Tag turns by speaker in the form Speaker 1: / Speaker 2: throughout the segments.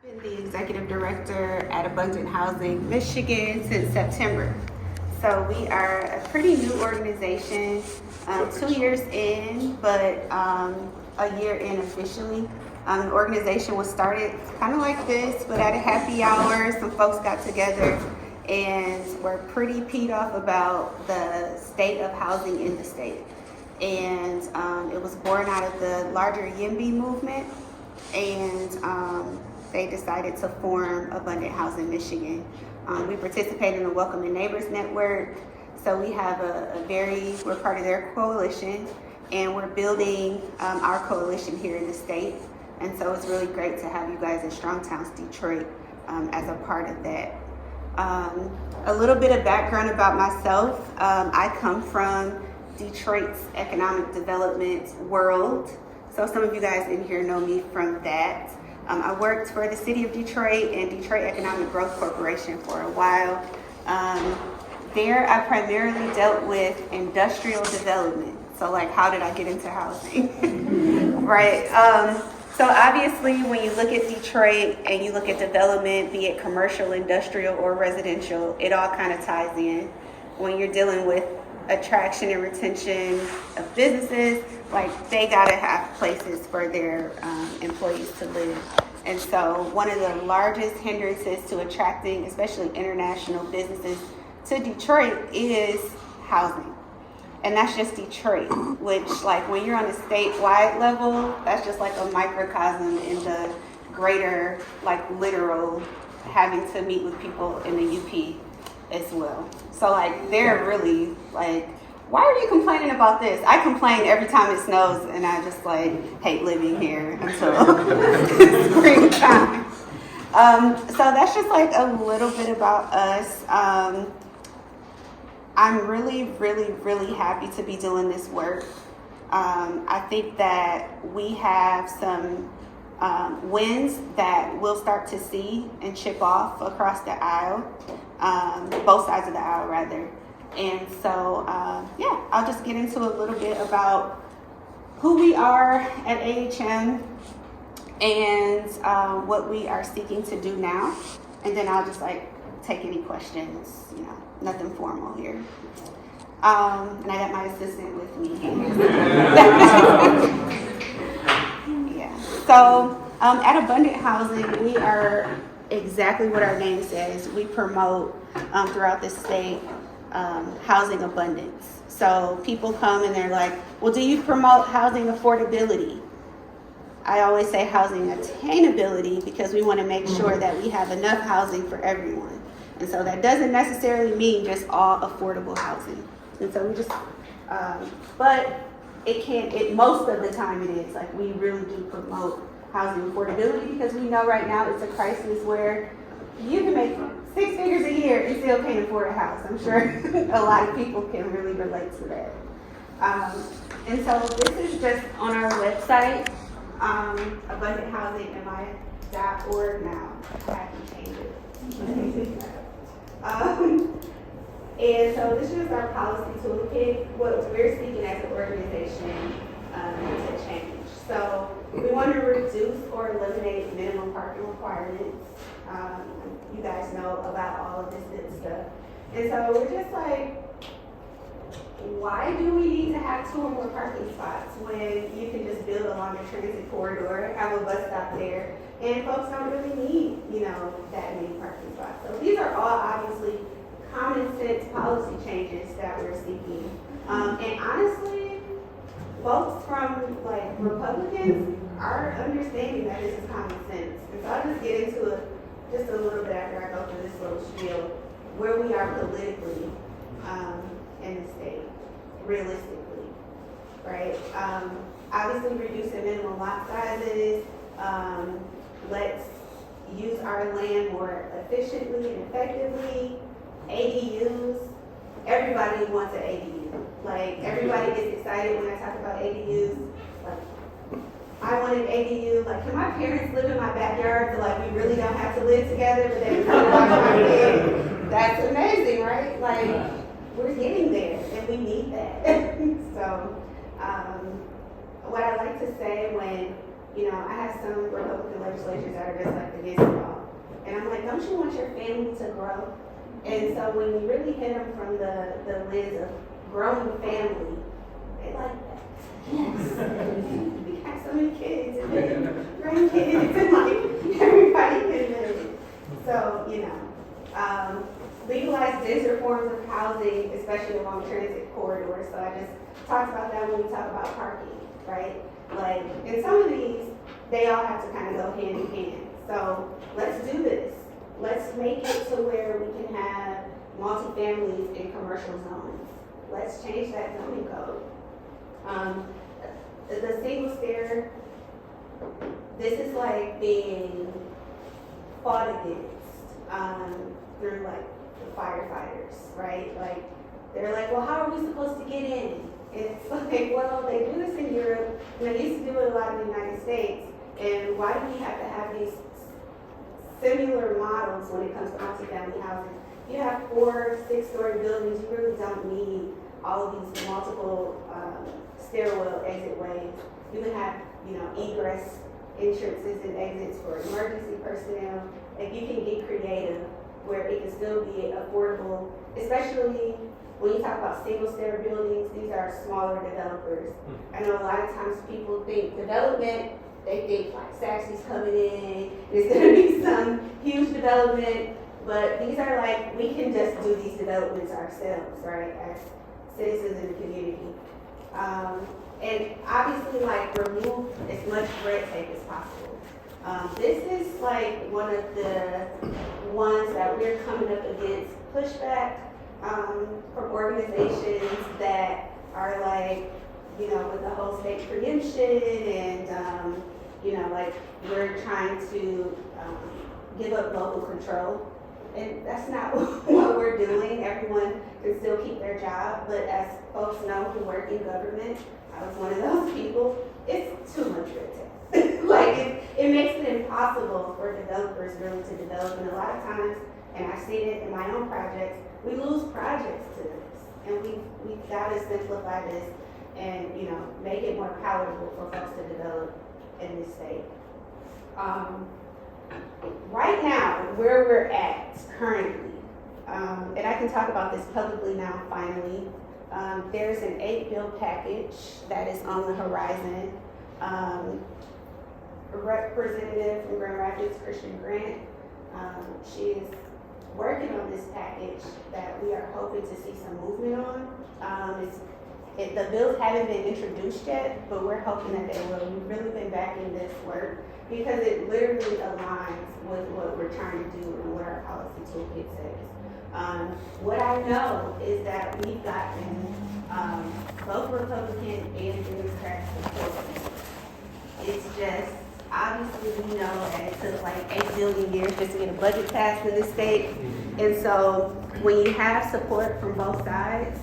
Speaker 1: I've been the executive director at Abundant Housing Michigan since September. So we are a pretty new organization, 2 years in, but a year in officially. The organization was started kind of like this, but at a happy hour, some folks got together and were pretty peed off about the state of housing in the state. And it was born out of the larger YIMBY movement, and they decided to form Abundant Housing Michigan. We participate in the Welcoming Neighbors Network, so we have we're part of their coalition, and we're building our coalition here in the state. And so it's really great to have you guys at Strong Towns Detroit as a part of that. A little bit of background about myself. I come from Detroit's economic development world. So some of you guys in here know me from that. I worked for the city of Detroit and Detroit Economic Growth Corporation for a while. There I primarily dealt with industrial development. So like, how did I get into housing? Right. So obviously when you look at Detroit and you look at development, be it commercial, industrial, or residential, it all kind of ties in. When you're dealing with attraction and retention of businesses, like they gotta have places for their employees to live. And so one of the largest hindrances to attracting, especially international businesses to Detroit, is housing. And that's just Detroit, which like when you're on a statewide level, that's just like a microcosm in the greater, like literal having to meet with people in the UP as well. So like they're really like, why are you complaining about this? I complain every time it snows, and I just like hate living here until springtime. So that's just like a little bit about us. I'm really, really, really happy to be doing this work. I think that we have some wins that we'll start to see and chip off across the aisle, both sides of the aisle rather. And so, I'll just get into a little bit about who we are at AHM and what we are seeking to do now. And then I'll just like take any questions, nothing formal here. And I got my assistant with me. Yeah. So at Abundant Housing, we are exactly what our name says. We promote throughout the state housing abundance. So people come and they're like, well, do you promote housing affordability? I always say housing attainability, because we want to make sure that we have enough housing for everyone. And so that doesn't necessarily mean just all affordable housing. And so we just, but most of the time it is, like we really do promote housing affordability, because we know right now it's a crisis where you can make 6 figures a year and still can't afford a house. I'm sure a lot of people can really relate to that. And so this is just on our website, abundanthousingmi.org now. I have to change it. And so this is our policy toolkit, what we're seeking as an organization to change. So we want to reduce or eliminate minimum parking requirements. You guys know about all of this good stuff. And so we're just like, why do we need to have 2 or more parking spots when you can just build along a transit corridor, have a bus stop there, and folks don't really need, that many parking spots. So these are all obviously common sense policy changes that we're seeking. And honestly, folks from like Republicans are understanding that this is common sense. And so I'll just get into it just a little bit after I go through this little spiel, where we are politically in the state, realistically, right? Obviously reducing minimum lot sizes, let's use our land more efficiently and effectively. ADUs, everybody wants an ADU. Like everybody gets excited when I talk about ADUs. Like, I want an ADU. Like, can my parents live in my backyard so like we really don't have to live together, but then come watch my kid? That's amazing, right? Like, we're getting there and we need that. So what I like to say when I have some Republican legislators that are just like against it all. And I'm like, don't you want your family to grow? And so when you really hit them from the lens of growing family, they like that. Yes. We have so many kids and then grandkids and like everybody can live. So, legalize denser forms of housing, especially along transit corridors. So I just talked about that when we talk about parking, right? Like, in some of these, they all have to kind of go hand in hand. So let's do this. Let's make it to where we can have multifamilies in commercial zones. Let's change that zoning code. The single stair, this is like being fought against through like the firefighters, right? Like, they're like, well, how are we supposed to get in? And it's like, well, they do this in Europe, and they used to do it a lot in the United States, and why do we have to have these similar models when it comes to multifamily housing? You have 4, 6-story buildings, you really don't need all of these multiple stairwell exit ways. You can have, egress entrances and exits for emergency personnel. Like, you can get creative where it can still be affordable, especially when you talk about single stair buildings. These are smaller developers. I know a lot of times people think development, they think like Saxy's coming in, there's gonna be some huge development, but these are like, we can just do these developments ourselves, right, as citizens in the community. And obviously, like, remove as much red tape as possible. This is like one of the ones that we're coming up against pushback from organizations that are like, with the whole state preemption and, like, we're trying to give up local control. And that's not what we're doing. Everyone can still keep their job, but as folks know who work in government, I was one of those people, it's too much red tape. Like, it makes it impossible for developers really to develop. And a lot of times, and I've seen it in my own projects, we lose projects to this. And we've got to simplify this and, make it more palatable for folks to develop in this state. Right now, where we're at currently, and I can talk about this publicly now finally, there's an 8-bill package that is on the horizon. A representative from Grand Rapids, Christian Grant, she is working on this package that we are hoping to see some movement on. The bills haven't been introduced yet, but we're hoping that they will. We've really been backing this work because it literally aligns with what we're trying to do and what our policy toolkit says. What I know is that we've gotten both Republican and Democrat support. It's just, obviously we know that it took like 8 billion years just to get a budget passed in this state. And so when you have support from both sides,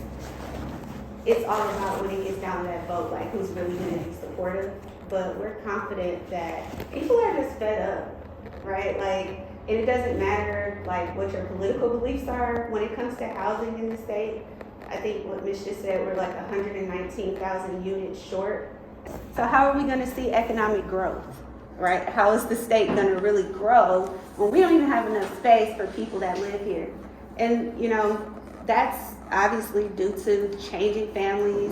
Speaker 1: it's all about when it gets down to that vote, like who's really going to be supportive. But we're confident that people are just fed up, right? Like, and it doesn't matter like what your political beliefs are when it comes to housing in the state. I think what Ms. just said, we're like 119,000 units short. So how are we going to see economic growth, right? How is the state going to really grow when we don't even have enough space for people that live here? And, that's obviously due to changing families,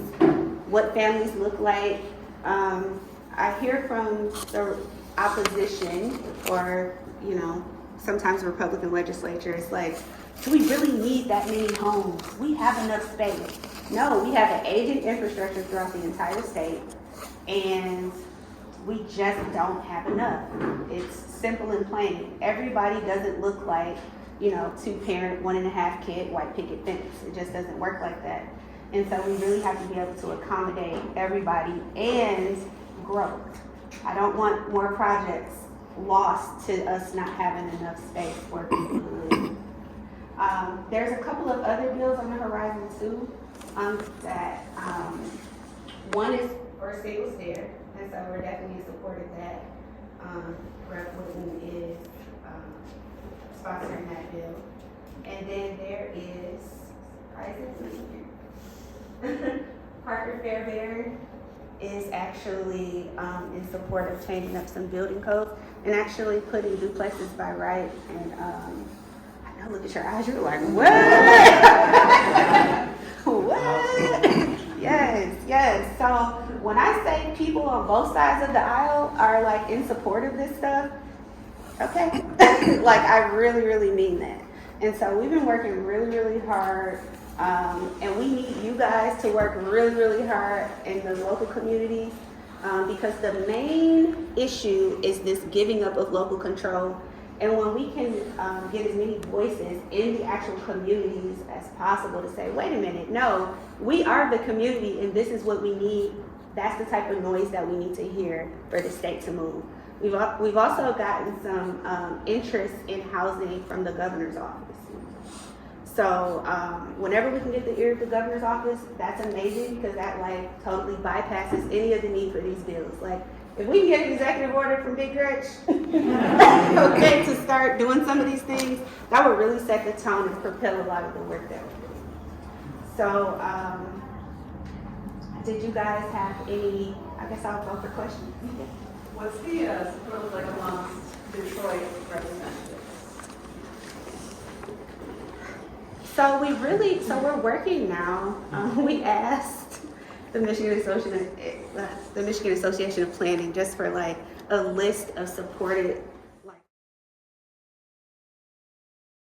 Speaker 1: what families look like. I hear from the opposition or, sometimes Republican legislatures, like, do we really need that many homes? We have enough space. No, we have an aging infrastructure throughout the entire state, and we just don't have enough. It's simple and plain. Everybody doesn't look like, 2-parent, 1.5 kid, white picket fence. It just doesn't work like that. And so we really have to be able to accommodate everybody and growth. I don't want more projects lost to us not having enough space for people to live. There's a couple of other bills on the horizon too. One is for a single stair, and so we're definitely in support of that. Rep. Woodland is sponsoring that bill. And then there is, Parker Fairbairn. is actually in support of changing up some building codes and actually putting duplexes by right. And I know, look at your eyes, you're like, what? What? Yes. So when I say people on both sides of the aisle are like in support of this stuff, okay, like I really mean that. And so we've been working really hard, and we need you guys to work really hard in the local communities, because the main issue is this giving up of local control. And when we can get as many voices in the actual communities as possible to say, wait a minute, no, we are the community and this is what we need, that's the type of noise that we need to hear for the state to move. We've also gotten some interest in housing from the governor's office. So whenever we can get the ear of the governor's office, that's amazing, because that like totally bypasses any of the need for these bills. Like if we can get an executive order from Big Gretch, okay, to start doing some of these things, that would really set the tone and propel a lot of the work that we're doing. So did you guys have any, I guess I'll go for questions.
Speaker 2: What's the support like amongst Detroit representatives?
Speaker 1: So we're working now. We asked the Michigan Association of Planning just for like a list of supported